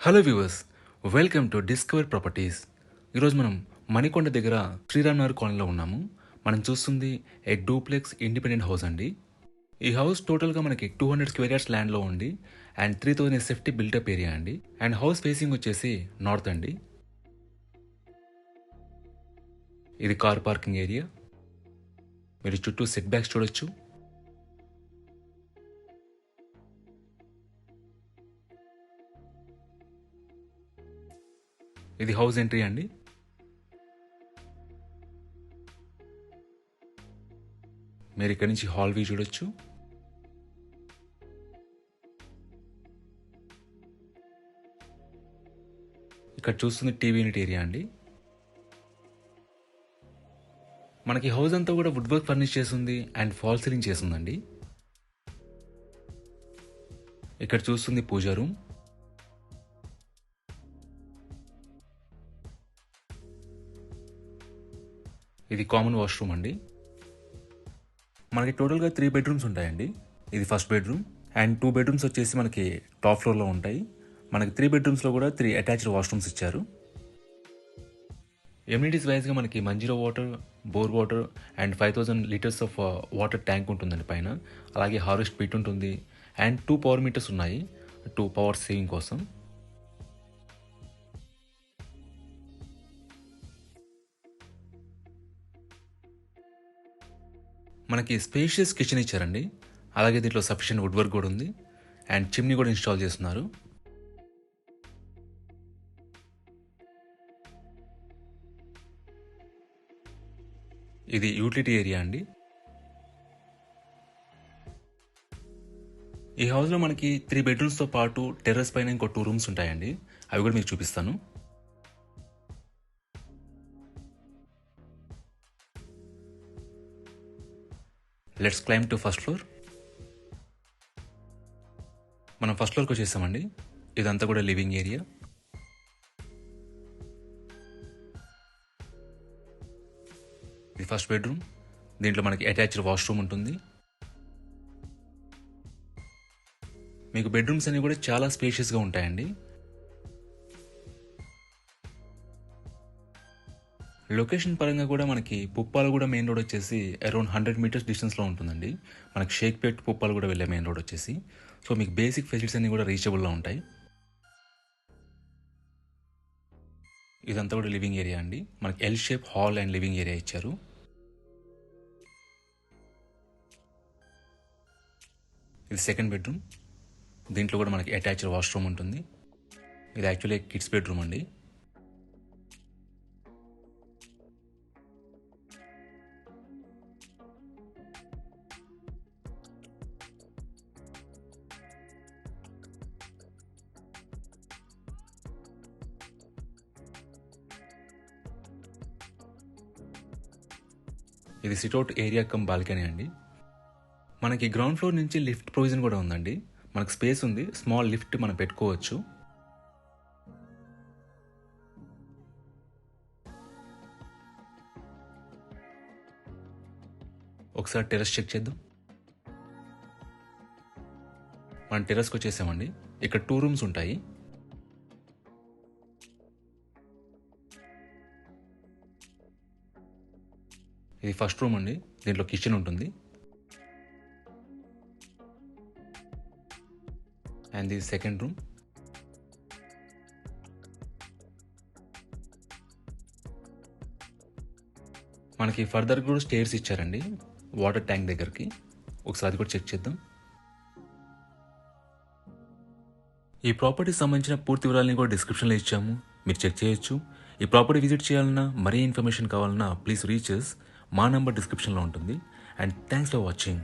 Hello viewers, welcome to discover properties. ఈరోజు మనం మణికొండ దగ్గర శ్రీరామ్ నగర్ కాలనీలో ఉన్నాము. మనం చూస్తుంది ఏ డూప్లెక్స్ ఇండిపెండెంట్ హౌస్ అండి. ఈ హౌస్ టోటల్గా మనకి 200 స్క్వేర్ యార్డ్స్ ల్యాండ్లో ఉంది అండ్ 3000 SFT బిల్టప్ ఏరియా అండి. అండ్ హౌస్ ఫేసింగ్ వచ్చేసి నార్త్ అండి. ఇది కార్ పార్కింగ్ ఏరియా. మీరు చుట్టూ సెట్ బ్యాక్స్ చూడొచ్చు. ఇది హౌస్ ఎంట్రీ అండి. మీరు ఇక్కడ నుంచి హాల్ వ్యూ చూడొచ్చు. ఇక్కడ చూస్తుంది టీవీ యూనిట్ ఏరియా అండి. మనకి హౌస్ అంతా కూడా వుడ్ వర్క్ ఫర్నిష్ చేస్తుంది అండ్ ఫాల్ సీలింగ్ చేస్తుందండి. ఇక్కడ చూస్తుంది పూజా రూమ్. ఇది కామన్ వాష్రూమ్ అండి. మనకి టోటల్గా 3 బెడ్రూమ్స్ ఉంటాయండి. ఇది ఫస్ట్ బెడ్రూమ్ అండ్ 2 బెడ్రూమ్స్ వచ్చేసి మనకి టాప్ ఫ్లోర్లో ఉంటాయి. మనకి 3 బెడ్రూమ్స్లో కూడా 3 అటాచ్డ్ వాష్రూమ్స్ ఇచ్చారు. ఎమ్యూనిటీస్ వైజ్గా మనకి Manjira water, bore water and 5000 litres of water tank ఉంటుందండి పైన. అలాగే హార్వెస్ట్ పిట్ ఉంటుంది అండ్ 2 పవర్ మీటర్స్ ఉన్నాయి 2 పవర్ సేవింగ్ కోసం. మనకి స్పేషియస్ కిచెన్ ఇచ్చారండి. అలాగే దీంట్లో సఫిషియెంట్ వుడ్ వర్క్ కూడా ఉంది అండ్ చిమ్నీ కూడా ఇన్స్టాల్ చేస్తున్నారు. ఇది యూటిలిటీ ఏరియా అండి. ఈ హౌస్లో మనకి 3 బెడ్రూమ్స్తో పాటు టెర్రస్ పైన ఇంకో 2 రూమ్స్ ఉంటాయండి. అవి కూడా మీకు చూపిస్తాను. Let's claim to first floor. మనం ఫస్ట్ ఫ్లోర్కి వచ్చేసామండి. ఇదంతా కూడా లివింగ్ ఏరియా. ఇది ఫస్ట్ బెడ్రూమ్. దీంట్లో మనకి అటాచ్డ్ వాష్రూమ్ ఉంటుంది. మీకు బెడ్రూమ్స్ అన్ని కూడా చాలా స్పేషియస్గా ఉంటాయండి. లొకేషన్ పరంగా కూడా మనకి పుప్పాలగూడ మెయిన్ రోడ్ వచ్చేసి అరౌండ్ 100 మీటర్స్ డిస్టెన్స్లో ఉంటుందండి. మనకి షేక్పేట్ పుప్పాలగూడ వెళ్ళే మెయిన్ రోడ్ వచ్చేసి. సో మీకు బేసిక్ ఫెసిలిటీస్ అన్ని కూడా రీచబుల్లో ఉంటాయి. ఇదంతా కూడా లివింగ్ ఏరియా అండి. మనకి L shape hall and living area ఇచ్చారు. ఇది సెకండ్ బెడ్రూమ్. దీంట్లో కూడా మనకి అటాచ్డ్ వాష్రూమ్ ఉంటుంది. ఇది యాక్చువల్లీ కిడ్స్ బెడ్రూమ్ అండి. ఇది సిట్అవుట్ ఏరియా కమ్ బాల్కనీ అండి. మనకి గ్రౌండ్ ఫ్లోర్ నుంచి లిఫ్ట్ ప్రొవిజన్ కూడా ఉందండి. మనకు స్పేస్ ఉంది, స్మాల్ లిఫ్ట్ మనం పెట్టుకోవచ్చు. ఒకసారి టెర్రస్ చెక్ చేద్దాం. మనం టెర్రస్కి వచ్చేసామండి. ఇక్కడ 2 రూమ్స్ ఉంటాయి. ఇది ఫస్ట్ రూమ్ అండి. దీంట్లో కిచెన్ ఉంటుంది అండ్ ఇది సెకండ్ రూమ్. మనకి ఫర్దర్ కూడా స్టేర్స్ ఇచ్చారండి వాటర్ ట్యాంక్ దగ్గరికి. ఒకసారి అది కూడా చెక్ చేద్దాం. ఈ ప్రాపర్టీకి సంబంధించిన పూర్తి వివరాలని కూడా డిస్క్రిప్షన్లో ఇచ్చాము, మీరు చెక్ చేయొచ్చు. ఈ ప్రాపర్టీ విజిట్ చేయాలన్నా, మరీ ఇన్ఫర్మేషన్ కావాలన్నా ప్లీజ్ రీచ్ us. మా నంబర్ డిస్క్రిప్షన్లో ఉంటుంది. And thanks for watching.